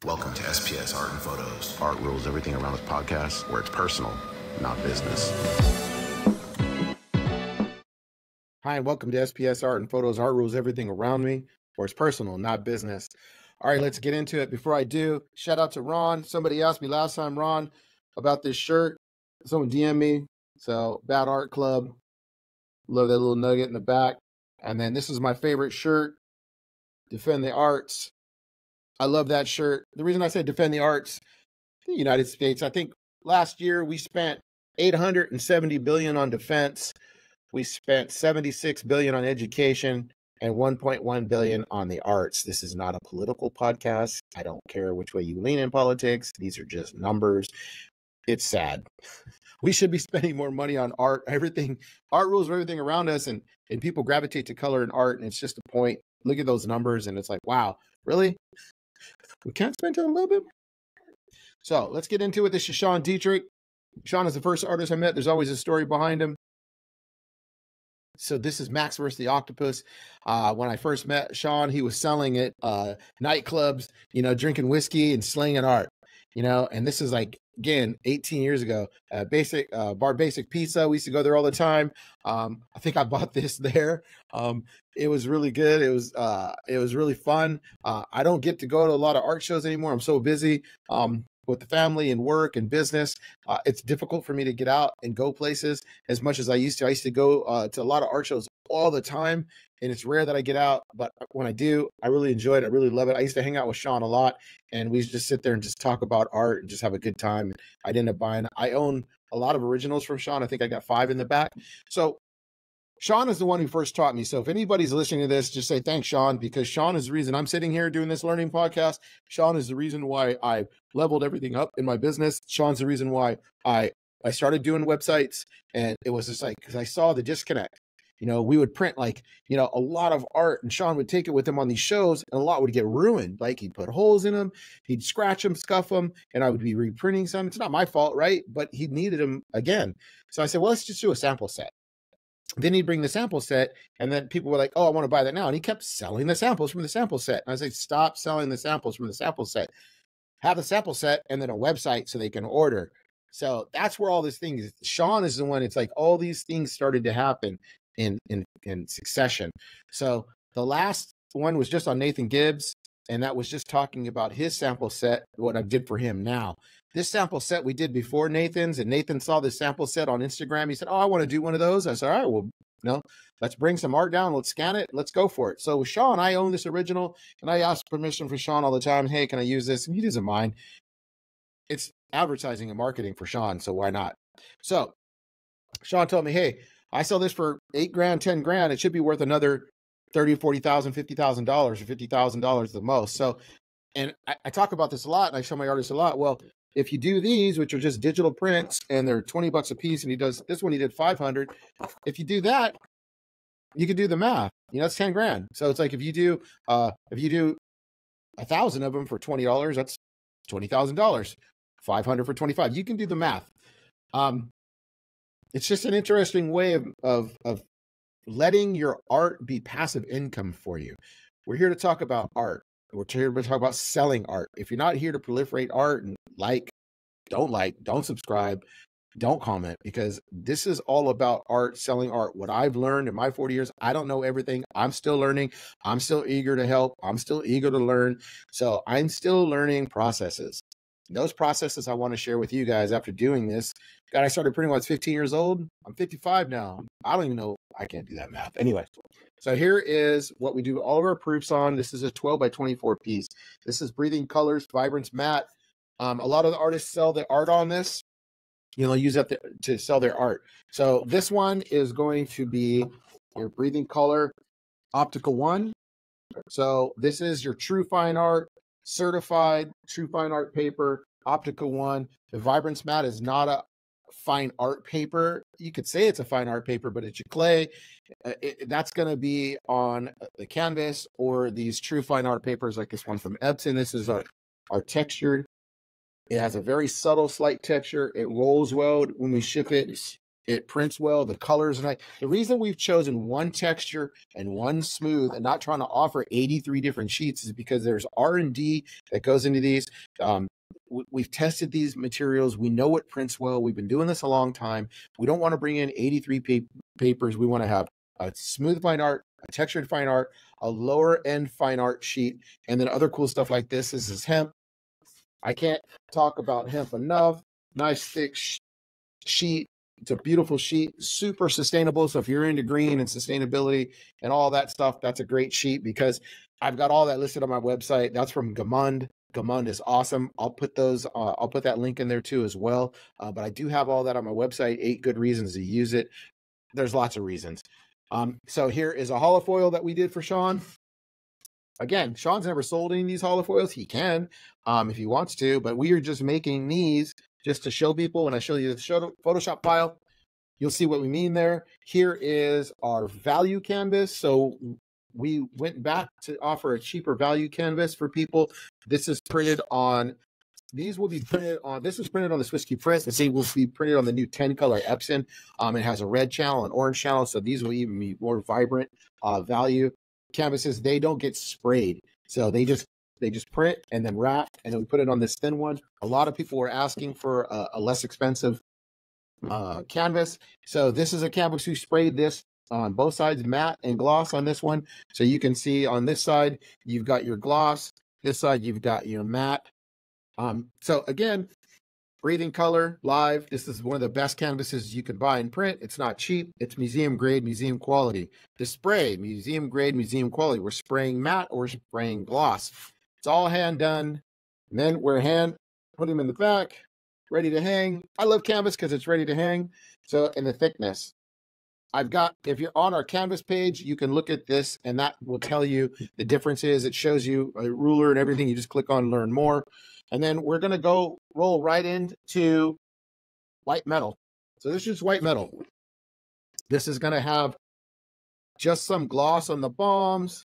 Welcome to SPS Art and Photos. Art rules everything around this podcast, where it's personal, not business. Hi, and welcome to SPS Art and Photos. Art rules everything around me, where it's personal, not business. All right, let's get into it. Before I do, shout out to Ron. Somebody asked me last time, Ron, about this shirt. Someone DM me. So, Bad Art Club. Love that little nugget in the back. And then this is my favorite shirt, Defend the Arts. I love that shirt. The reason I say defend the arts, the United States, I think last year we spent $870 billion on defense. We spent $76 billion on education and $1.1 billion on the arts. This is not a political podcast. I don't care which way you lean in politics. These are just numbers. It's sad. We should be spending more money on art. Everything, art rules everything around us, and people gravitate to color and art, and it's just a point. Look at those numbers, and it's like, wow, really? We can't spend a little bit. So let's get into it. This is Sean Dietrich. Sean is the first artist I met. There's always a story behind him. So this is Max versus the Octopus. When I first met Sean, he was selling at nightclubs, drinking whiskey and slinging art, and this is like, again, 18 years ago. Bar Basic Pizza. We used to go there all the time. I think I bought this there. It was really good. It was really fun. I don't get to go to a lot of art shows anymore. I'm so busy with the family and work and business. It's difficult for me to get out and go places as much as I used to. I used to go to a lot of art shows all the time, and it's rare that I get out, but when I do, I really enjoy it. I really love it. I used to hang out with Sean a lot, and we used to just sit there and just talk about art and just have a good time. I'd end up buying, I own a lot of originals from Sean. I think I got 5 in the back. So Sean is the one who first taught me. So if anybody's listening to this, just say thanks, Sean, because Sean is the reason I'm sitting here doing this learning podcast. Sean is the reason why I leveled everything up in my business. Sean's the reason why I started doing websites. And it was just like, because I saw the disconnect. We would print a lot of art, and Sean would take it with him on these shows, and a lot would get ruined. Like, he'd put holes in them, he'd scratch them, scuff them, and I would be reprinting some. It's not my fault, right? But he needed them again. So I said, well, let's just do a sample set. Then he'd bring the sample set, and then people were like, oh, I want to buy that now. And he kept selling the samples from the sample set. And I said, stop selling the samples from the sample set. Have the sample set and then a website so they can order. So that's where all this thing is. Sean is the one, it's like all these things started to happen in succession. So the last one was just on Nathan Gibbs, and that was just talking about his sample set, what I did for him now. This sample set we did before Nathan's, and Nathan saw this sample set on Instagram. He said, oh, I want to do one of those. I said, all right, well, let's bring some art down. Let's scan it. Let's go for it. So with Sean, I own this original, and I ask permission for Sean all the time. Hey, can I use this? And he doesn't mind. It's advertising and marketing for Sean, so why not? So Sean told me, hey, I sell this for $8 grand, 10 grand. It should be worth another $30,000, $40,000, $50,000 or $50,000 the most. So, and I talk about this a lot, and I show my artists a lot. Well, if you do these, which are just digital prints, and they're 20 bucks a piece, and he does this one, he did 500. If you do that, you can do the math. It's 10 grand. So it's like if you do 1,000 of them for $20, that's $20,000. 500 for 25. You can do the math. It's just an interesting way of letting your art be passive income for you. We're here to talk about art. We're here to talk about selling art. If you're not here to proliferate art and don't subscribe, don't comment, because this is all about art, selling art. What I've learned in my 40 years, I don't know everything. I'm still learning. I'm still eager to help. I'm still eager to learn. So I'm still learning processes. Those processes I want to share with you guys after doing this. God, I started printing when I was 15 years old. I'm 55 now. I don't even know. I can't do that math. Anyway, so here is what we do all of our proofs on. This is a 12 by 24 piece. This is Breathing Colors, Vibrance Matte. A lot of the artists sell the art on this. Use that to sell their art. So this one is going to be your Breathing Color Optical 1. So this is your true fine art, certified true fine art paper, Optical 1. The Vibrance Matte is not a fine art paper. You could say it's a fine art paper, but it's your clay. That's going to be on the canvas, or these true fine art papers like this one from Epson. This is our textured. It has a very subtle, slight texture. It rolls well when we ship it. It prints well, the colors are nice. The reason we've chosen one texture and one smooth and not trying to offer 83 different sheets is because there's R&D that goes into these. We've tested these materials. We know what prints well. We've been doing this a long time. We don't want to bring in 83 papers. We want to have a smooth fine art, a textured fine art, a lower end fine art sheet, and then other cool stuff like this. This is hemp. I can't talk about hemp enough. Nice thick sheet. It's a beautiful sheet, super sustainable. So if you're into green and sustainability and all that stuff, that's a great sheet because I've got all that listed on my website. That's from Gamund. Gamund is awesome. I'll put that link in there too as well. But I do have all that on my website, 8 good reasons to use it. There's lots of reasons. So here is a holofoil that we did for Sean. Again, Sean's never sold any of these holofoils. He can if he wants to, but we are just making these just to show people. When I show you the Photoshop file, you'll see what we mean there. Here is our value canvas. So we went back to offer a cheaper value canvas for people. This is printed on, these will be printed on, this is printed on the Swiss Key press. The same will be printed on the new 10 color Epson. It has a red channel, an orange channel. So these will even be more vibrant value canvases. They don't get sprayed. So they just print and then wrap, and then we put it on this thin one. A lot of people were asking for a less expensive canvas. So this is a canvas. We sprayed this on both sides, matte and gloss on this one. So you can see on this side, you've got your gloss. This side, you've got your matte. So again, breathing color, live. This is one of the best canvases you can buy and print. It's not cheap. It's museum grade, museum quality. The spray, museum grade, museum quality. We're spraying matte or we're spraying gloss. It's all hand done. And then we're put them in the back, ready to hang. I love canvas because it's ready to hang. So, and the thickness. If you're on our canvas page, you can look at this and that will tell you the differences. It shows you a ruler and everything. You just click on learn more. And then we're going to roll right into white metal. So this is white metal. This is going to have just some gloss on the bombs,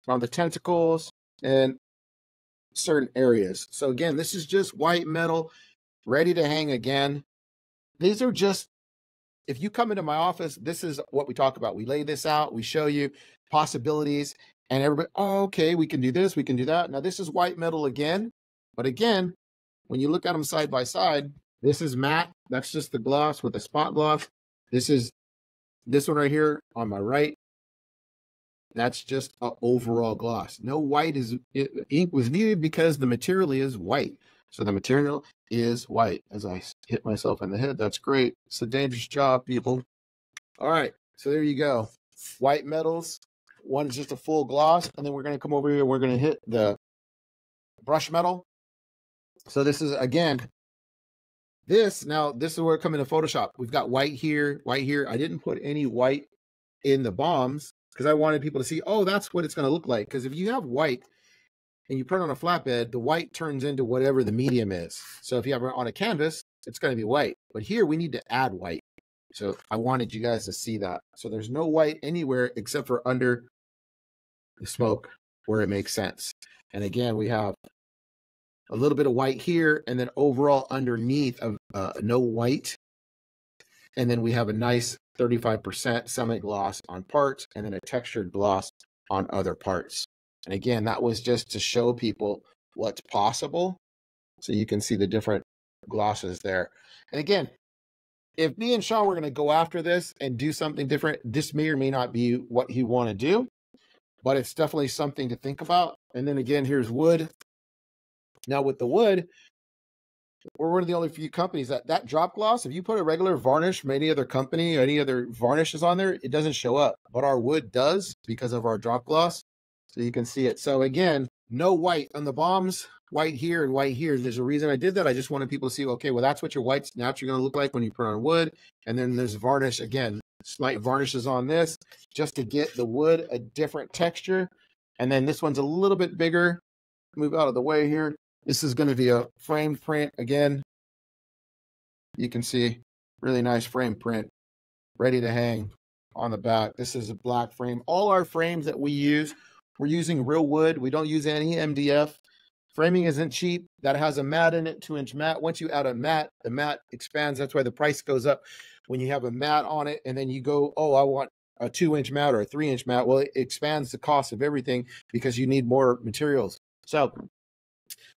on the tentacles, and certain areas. So again, this is just white metal ready to hang again. These are just, if you come into my office, this is what we talk about. We lay this out, we show you possibilities, and everybody, oh, okay, we can do this, we can do that. Now this is white metal again, but again, when you look at them side by side, this is matte. That's just the gloss with the spot gloss. This is this one right here on my right. That's just an overall gloss. No white ink was needed because the material is white. So the material is white. As I hit myself in the head, that's great. It's a dangerous job, people. All right, so there you go. White metals. One is just a full gloss, and then we're going to come over here and we're going to hit the brush metal. So this is, again, this is where it comes into Photoshop. We've got white here, white here. I didn't put any white in the bombs because I wanted people to see, oh, that's what it's going to look like. Because if you have white and you print on a flatbed, the white turns into whatever the medium is. So if you have it on a canvas, it's going to be white. But here we need to add white. So I wanted you guys to see that. So there's no white anywhere except for under the smoke where it makes sense. And again, we have a little bit of white here, and then overall underneath of no white. And then we have a nice 35% semi-gloss on parts, and then a textured gloss on other parts. And again, that was just to show people what's possible. So you can see the different glosses there. And again, if me and Sean were going to go after this and do something different, this may or may not be what you want to do, but it's definitely something to think about. And then again, here's wood. Now with the wood, we're one of the only few companies that drop gloss, if you put a regular varnish from any other company, any other varnishes on there, it doesn't show up. But our wood does because of our drop gloss. So you can see it. So again, no white on the bombs, white here and white here. There's a reason I did that. I just wanted people to see, okay, well, that's what your white's naturally going to look like when you put on wood. And then there's varnish, again, slight varnishes on this just to get the wood a different texture. And then this one's a little bit bigger. Move out of the way here. This is going to be a framed print again. You can see really nice frame print ready to hang on the back. This is a black frame. All our frames that we use, we're using real wood. We don't use any MDF. Framing isn't cheap. That has a mat in it, 2-inch mat. Once you add a mat, the mat expands. That's why the price goes up when you have a mat on it. And then you go, oh, I want a 2-inch mat or a 3-inch mat. Well, it expands the cost of everything because you need more materials. So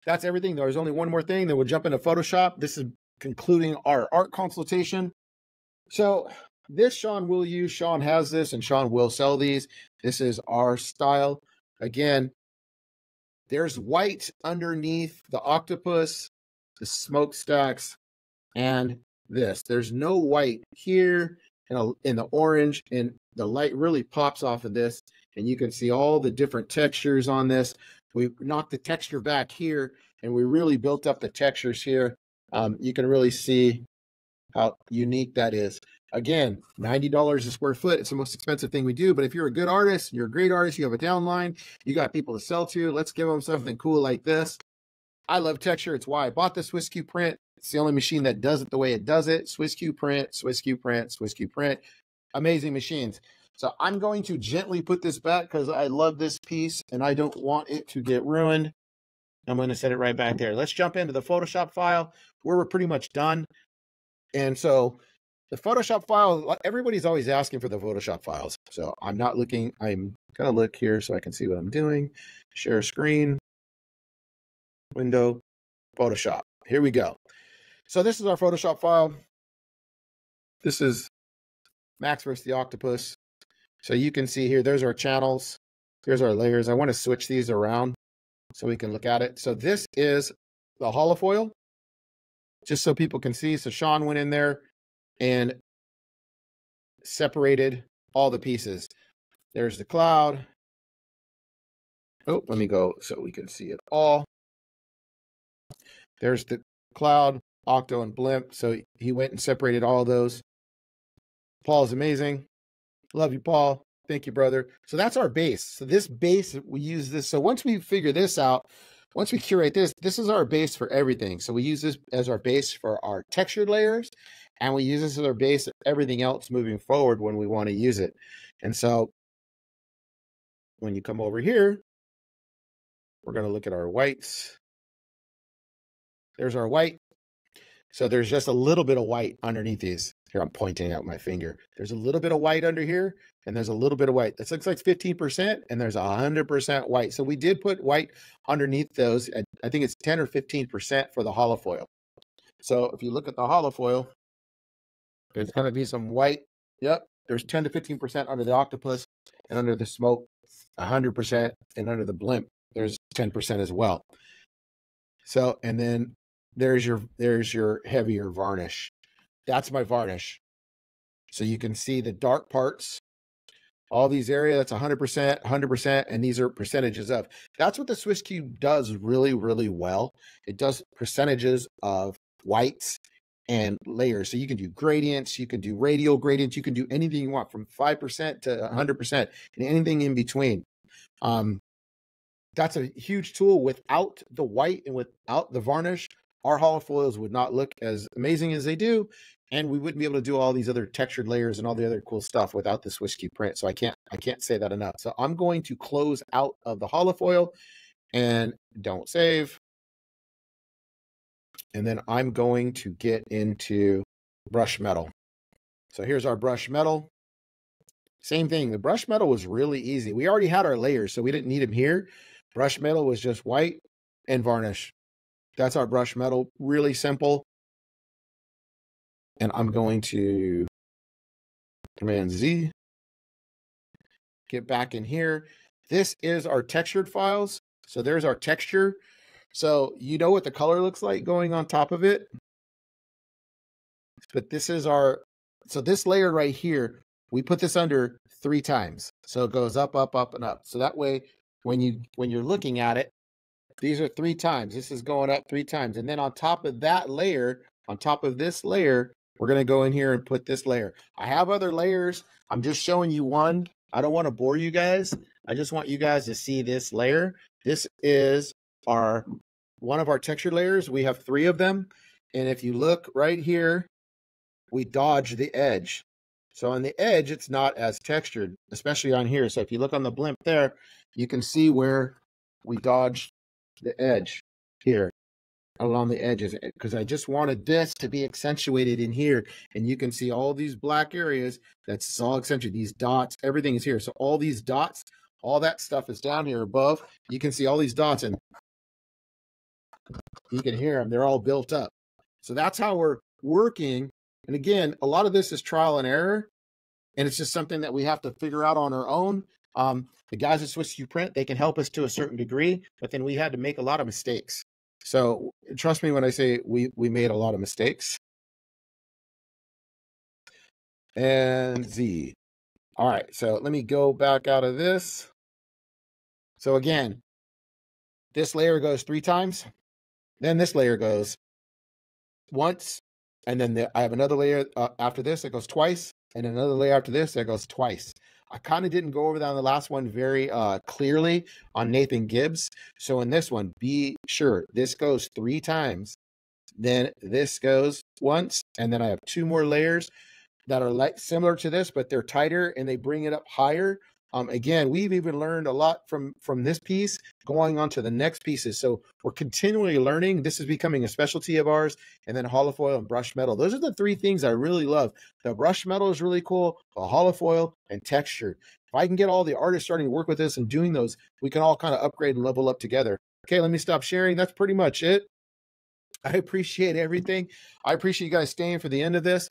that's everything. There's only one more thing. Then we'll jump into Photoshop. This is concluding our art consultation. So this Sean will use. Sean has this, and Sean will sell these. This is our style. Again, there's white underneath the octopus, the smokestacks, and this. There's no white here in the orange, and the light really pops off of this, and you can see all the different textures on this. We knocked the texture back here, and we really built up the textures here. You can really see how unique that is. Again, $90 a square foot. It's the most expensive thing we do. But if you're a good artist, you're a great artist, you have a downline, you got people to sell to, let's give them something cool like this. I love texture. It's why I bought the SwissQ print. It's the only machine that does it the way it does it. SwissQ print, SwissQ print, SwissQ print. Amazing machines. So I'm going to gently put this back because I love this piece and I don't want it to get ruined. I'm going to set it right back there. Let's jump into the Photoshop file where we're pretty much done. And so the Photoshop file, everybody's always asking for the Photoshop files. So I'm not looking, I'm going to look here so I can see what I'm doing. Share screen, window, Photoshop. Here we go. So this is our Photoshop file. This is Max versus the Octopus. So you can see here, there's our channels. Here's our layers. I want to switch these around so we can look at it. So this is the holofoil, just so people can see. So Sean went in there and separated all the pieces. There's the cloud. Oh, let me go so we can see it all. There's the cloud, Octo, and Blimp. So he went and separated all of those. Paul's amazing. Love you, Paul. Thank you, brother. So that's our base. So this base, we use this. So once we figure this out, once we curate this, this is our base for everything. So we use this as our base for our textured layers, and we use this as our base of everything else moving forward when we want to use it. And so when you come over here, we're going to look at our whites. There's our white. So there's just a little bit of white underneath these. Here, I'm pointing out my finger. There's a little bit of white under here, and there's a little bit of white. This looks like 15%, and there's 100% white. So we did put white underneath those. I think it's 10 or 15% for the holofoil. So if you look at the holofoil, there's going to be some white. Yep, there's 10 to 15% under the octopus, and under the smoke, 100%, and under the blimp, there's 10% as well. So, and then there's your heavier varnish. That's my varnish. So you can see the dark parts, all these areas, that's 100%, 100%, and these are percentages of. That's what the SwissQ does really, really well. It does percentages of whites and layers. So you can do gradients, you can do radial gradients, you can do anything you want from 5% to 100% and anything in between. That's a huge tool. Without the white and without the varnish, our holofoils would not look as amazing as they do, and we wouldn't be able to do all these other textured layers and all the other cool stuff without the SwissQ print. So I can't say that enough. So I'm going to close out of the holofoil and don't save. And then I'm going to get into brush metal. So here's our brush metal. Same thing. The brush metal was really easy. We already had our layers, so we didn't need them here. Brush metal was just white and varnish. That's our brush metal, really simple. And I'm going to Command Z, get back in here. This is our textured files. So there's our texture. So you know what the color looks like going on top of it. But this is so this layer right here, we put this under 3 times. So it goes up, up, up, and up. So that way, when you're looking at it, these are 3 times. This is going up 3 times. And then on top of that layer, on top of this layer, we're going to go in here and put this layer. I have other layers. I'm just showing you one. I don't want to bore you guys. I just want you guys to see this layer. This is one of our texture layers. We have 3 of them. And if you look right here, we dodge the edge. So on the edge, it's not as textured, especially on here. So if you look on the blimp there, you can see where we dodged the edge here along the edges, because I just wanted this to be accentuated in here. And you can see all these black areas. That's all accentuated. These dots, everything is here. So all these dots, all that stuff is down here above. You can see all these dots and you can hear them. They're all built up. So that's how we're working. And again, a lot of this is trial and error. And it's just something that we have to figure out on our own. The guys at Swiss U Print, they can help us to a certain degree, but then we had to make a lot of mistakes. So trust me when I say we made a lot of mistakes. And Z. All right, so let me go back out of this. So again, this layer goes 3 times. Then this layer goes once. And then I have another layer after this that goes twice. And another layer after this that goes twice. I kind of didn't go over that on the last one very clearly on Nathan Gibbs. So in this one, be sure this goes 3 times. Then this goes once. And then I have 2 more layers that are like similar to this, but they're tighter and they bring it up higher. Again, we've even learned a lot from this piece going on to the next pieces. So we're continually learning. This is becoming a specialty of ours. And then holofoil and brush metal. Those are the 3 things I really love. The brush metal is really cool, the holofoil and texture. If I can get all the artists starting to work with this and doing those, we can all kind of upgrade and level up together. Okay, let me stop sharing. That's pretty much it. I appreciate everything. I appreciate you guys staying for the end of this.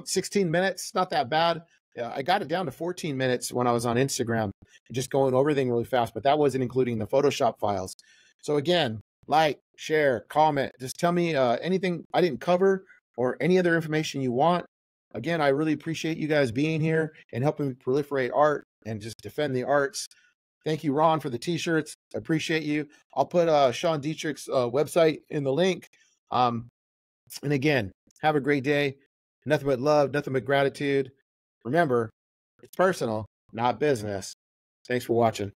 16 minutes, not that bad. I got it down to 14 minutes when I was on Instagram, just going over everything really fast, but that wasn't including the Photoshop files. So again, like, share, comment, just tell me anything I didn't cover or any other information you want. Again, I really appreciate you guys being here and helping me proliferate art and just defend the arts. Thank you, Ron, for the t-shirts. I appreciate you. I'll put Sean Dietrich's website in the link. And again, have a great day. Nothing but love, nothing but gratitude. Remember, it's personal, not business. Thanks for watching.